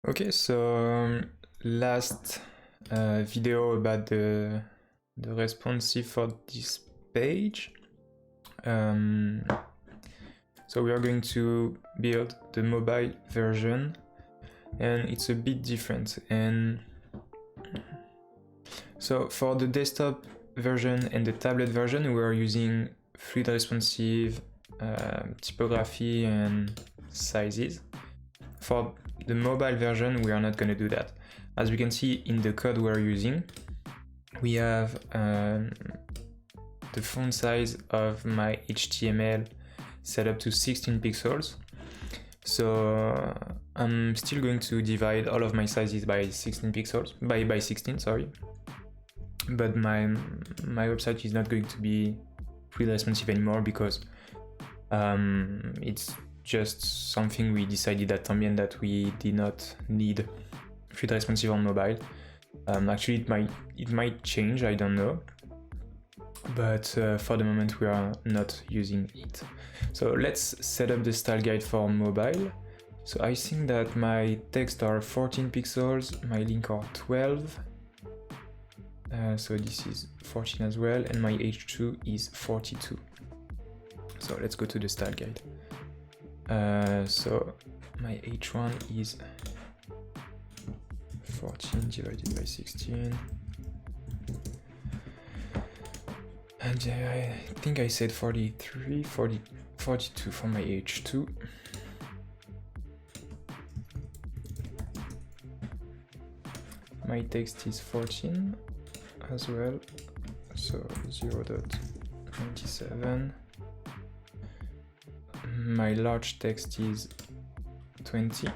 Okay, so last video about the responsive for this page. So we are going to build the mobile version, and it's a bit different. And so for the desktop version and the tablet version, we are using fluid responsive, typography, and sizes. For the mobile version, we are not going to do that. As we can see in the code we're using, we have the font size of my HTML set up to 16 pixels. So I'm still going to divide all of my sizes by 16 pixels, by 16, sorry. But my website is not going to be fluid responsive anymore because it's just something we decided at Tambien that we did not need fluid responsive on mobile. Actually, it might change, I don't know. But for the moment we are not using it. So let's set up the style guide for mobile. So I think that my text are 14 pixels, my link are 12. So this is 14 as well, and my H2 is 42. So let's go to the style guide. So my H1 is 14 divided by 16. And I think I said 42 for my H2. My text is 14 as well, so 0.97. My large text is 20.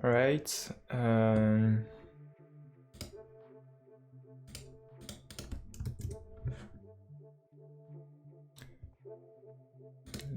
All right.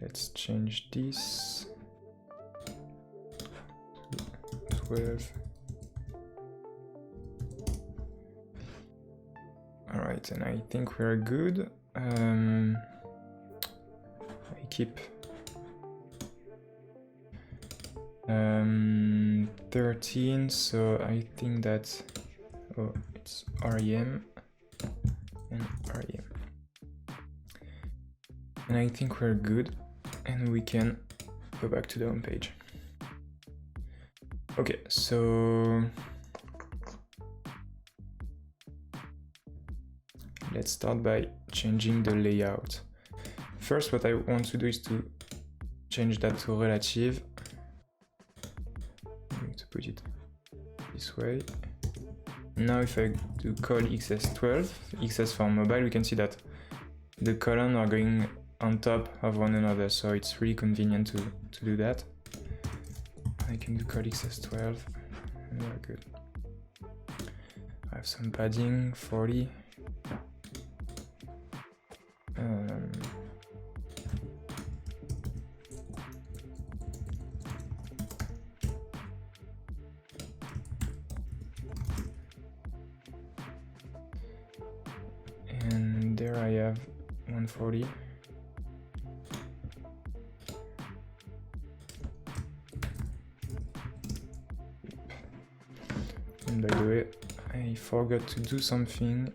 Let's change this. 12. All right, and I think we're good. I keep 13, so I think that it's REM and REM. And I think we're good, and we can go back to the home page. Okay, so let's start by changing the layout. First, what I want to do is to change that to relative. I'm going to put it this way. Now if I do call XS12, XS for mobile, we can see that the columns are going on top of one another, so it's really convenient to do that. I can do call XS12, and we're good. I have some padding, 40. And there I have 140. And by the way, I forgot to do something.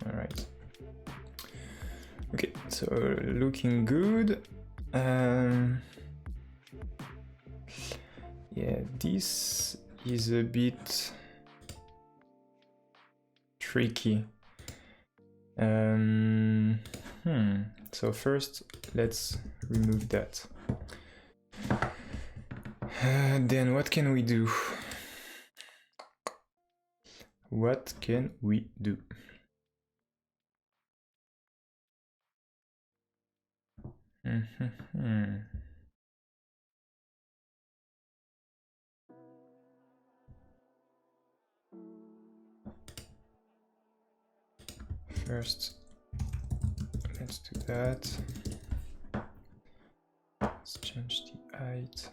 All right. Okay, so looking good. Yeah, this is a bit tricky. So first, let's remove that. Then what can we do? What can we do? First, let's do that. Let's change the height.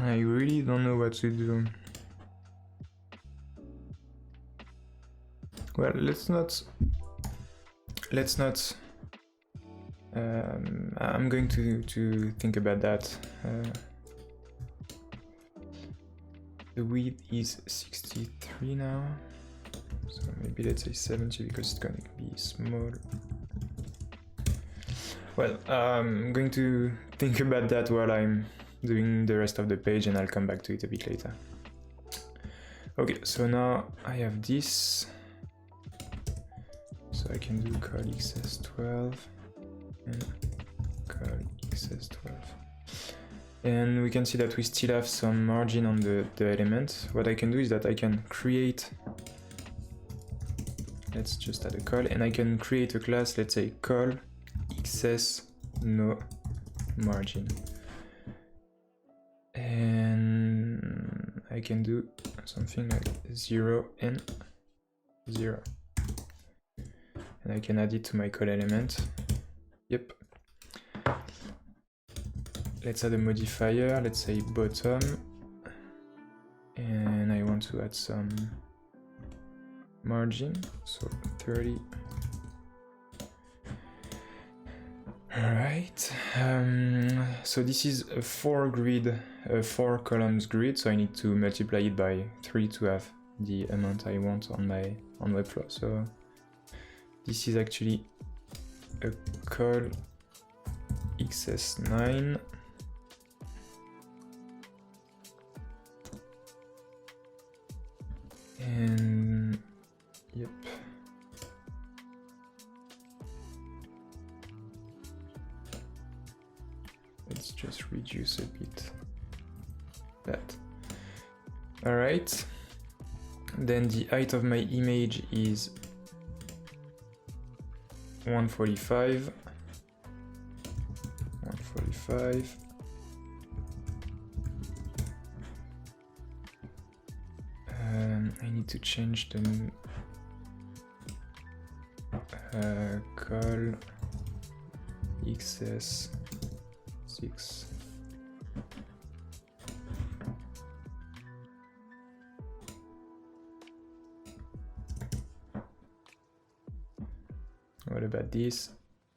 I really don't know what to do. Well, let's not. I'm going to think about that. The width is 63 now, so maybe let's say 70 because it's going to be small. Well, I'm going to think about that while I'm doing the rest of the page, and I'll come back to it a bit later. Okay, so now I have this, so I can do col XS12 and col XS12, and we can see that we still have some margin on the element. What I can do is that I can create, let's just add a col, and I can create a class, let's say col XS no margin. And I can do something like 0 and 0. And I can add it to my col element. Yep. Let's add a modifier, let's say bottom. And I want to add some margin, so 30. Alright, so this is a 4 columns grid, so I need to multiply it by 3 to have the amount I want on my Webflow. So this is actually a col XS9. And yep. Let's just reduce a bit that. All right. Then the height of my image is 145. 145. I need to change the col XS6. What about this?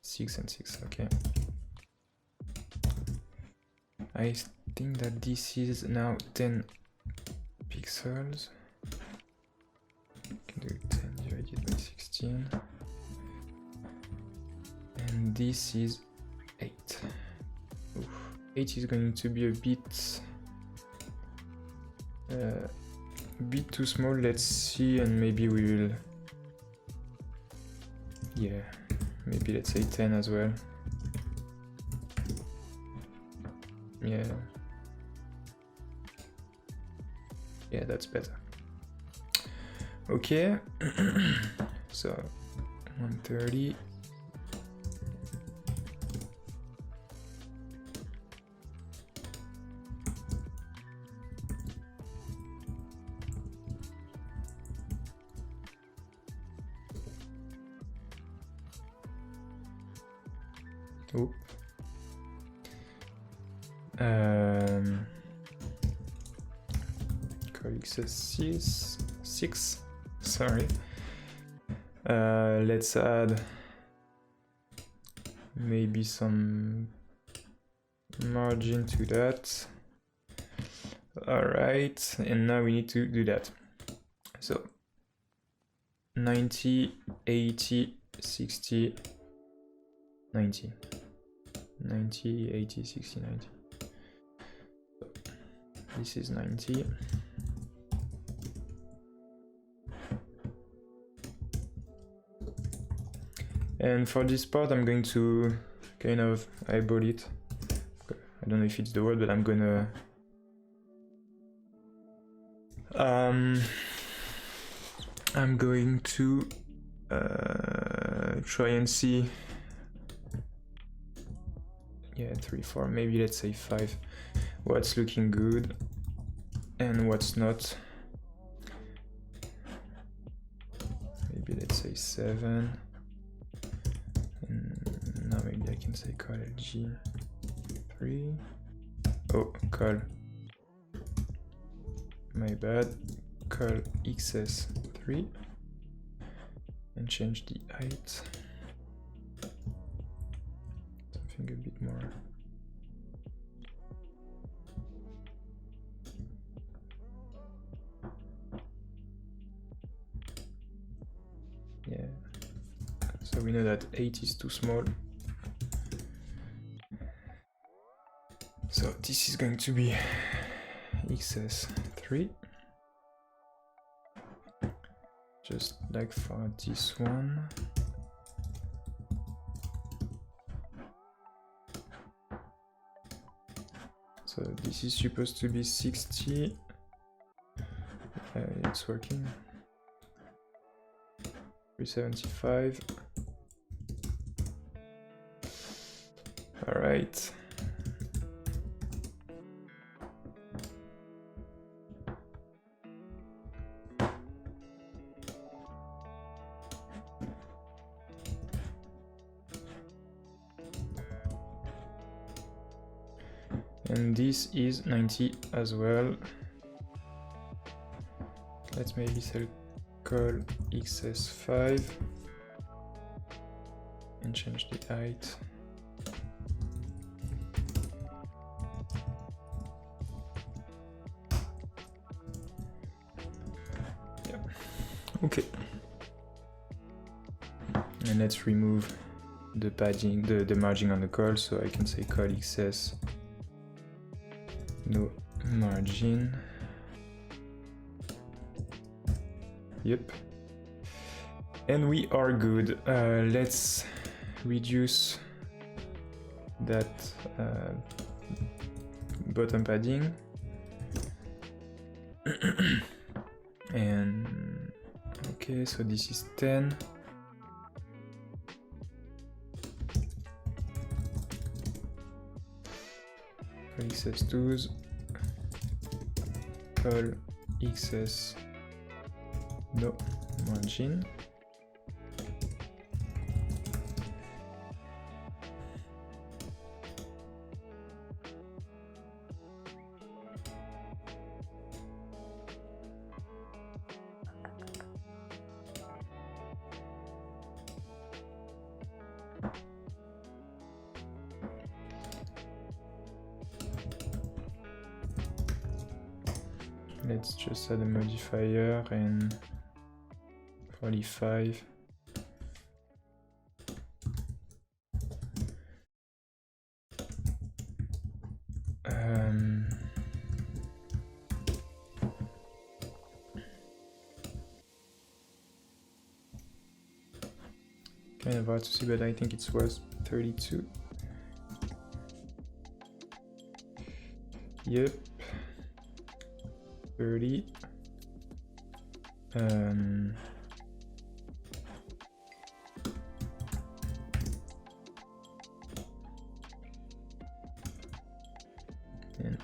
6 and 6, okay. I think that this is now 10 pixels. I can do 10 divided by 16. And this is 8. Oof. 8 is going to be a bit too small. Let's see, and maybe we will. Yeah, maybe let's say 10 as well. Yeah. Yeah, that's better. Okay. So 130. Oop. Col XS6, sorry. Let's add maybe some margin to that. All right, and now we need to do that. So 90, 80, 60, 90. 90, 80, 60, 90. This is 90. And for this part, I'm going to kind of eyeball it. I don't know if it's the word, but I'm gonna I'm going to try and see. Yeah, 3, 4, maybe let's say 5. What's looking good and what's not. Maybe let's say 7. And now maybe I can say call LG 3. Oh, call. My bad. Call XS 3 and change the height. Something a bit more. Yeah. So we know that 8 is too small. So this is going to be XS 3. Just like for this one. So this is supposed to be 60. It's working. 375. All right. And this is 90 as well. Let's maybe sell call XS5 and change the height. Yeah. Okay. And let's remove the padding, the margin on the call, so I can say call XS. No margin. Yep. And we are good. Let's reduce that bottom padding. And okay, so this is 10. XS2s, call XS, no margin. Let's just add a modifier and 45. Kind of hard to see, but I think it was 32. Yep. 30. And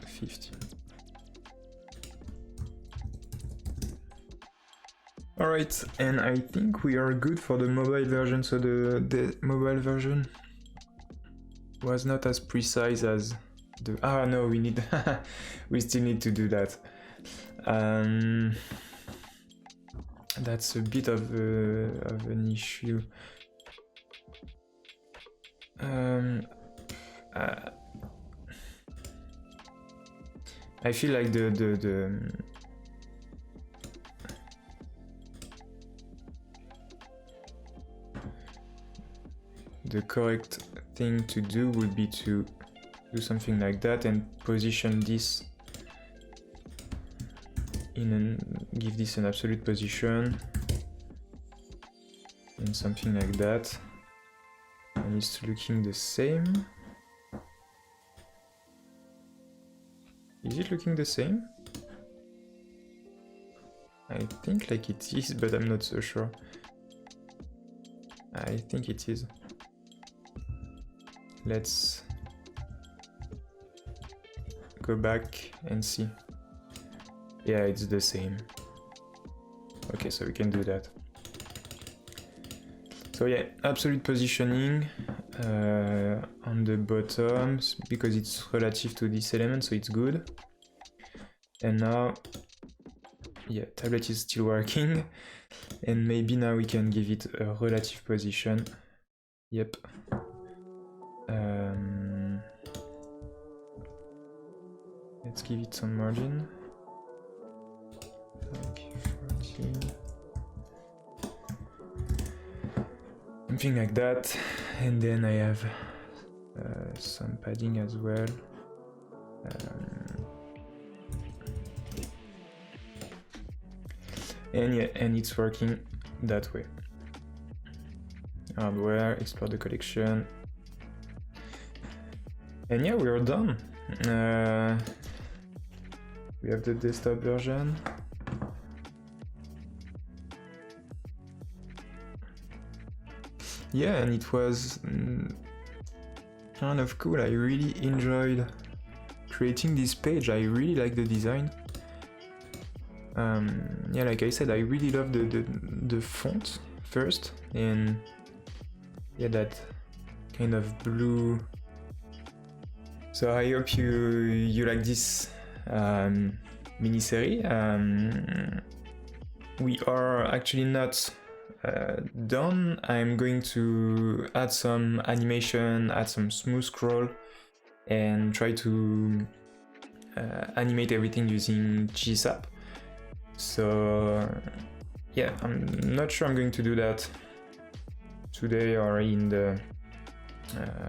50. Alright, and I think we are good for the mobile version. So the mobile version was not as precise as the... Ah no, we need... we still need to do that. That's a bit of an issue. I feel like the correct thing to do would be to do something like that and position this give this an absolute position and something like that, and it's looking the same. Is it looking the same? I think like it is, but I'm not so sure. I think it is. Let's go back and see. Yeah, it's the same. Okay, so we can do that. So yeah, absolute positioning on the bottoms because it's relative to this element, so it's good. And now, yeah, tablet is still working. And maybe now we can give it a relative position. Yep. Let's give it some margin. Like 14. Something like that. And then I have some padding as well. And yeah, and it's working that way. Hardware, explore the collection. And yeah, we are done. We have the desktop version. Yeah, and it was kind of cool. I really enjoyed creating this page. I really like the design. Yeah, like I said, I really love the font first, and yeah, that kind of blue. So I hope you like this mini-series. We are actually not done. I'm going to add some animation, add some smooth scroll, and try to animate everything using GSAP. So yeah, I'm not sure I'm going to do that today or in the...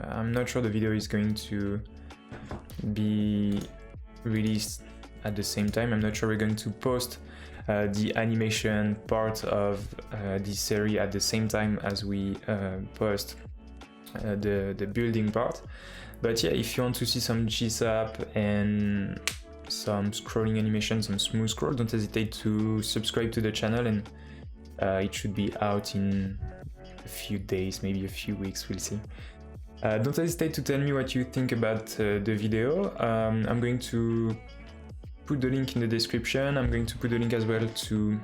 I'm not sure the video is going to be released at the same time. I'm not sure we're going to post the animation part of this series at the same time as we post the building part. But yeah, if you want to see some GSAP and some scrolling animation, some smooth scroll, don't hesitate to subscribe to the channel, and it should be out in a few days, maybe a few weeks, we'll see. Don't hesitate to tell me what you think about the video. I'm going to put the link in the description. I'm going to put the link as well to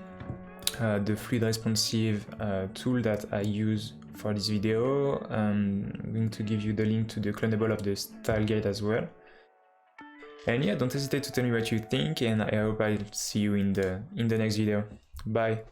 the fluid responsive tool that I use for this video. I'm going to give you the link to the clonable of the style guide as well. And yeah, don't hesitate to tell me what you think, and I hope I'll see you in the next video. Bye!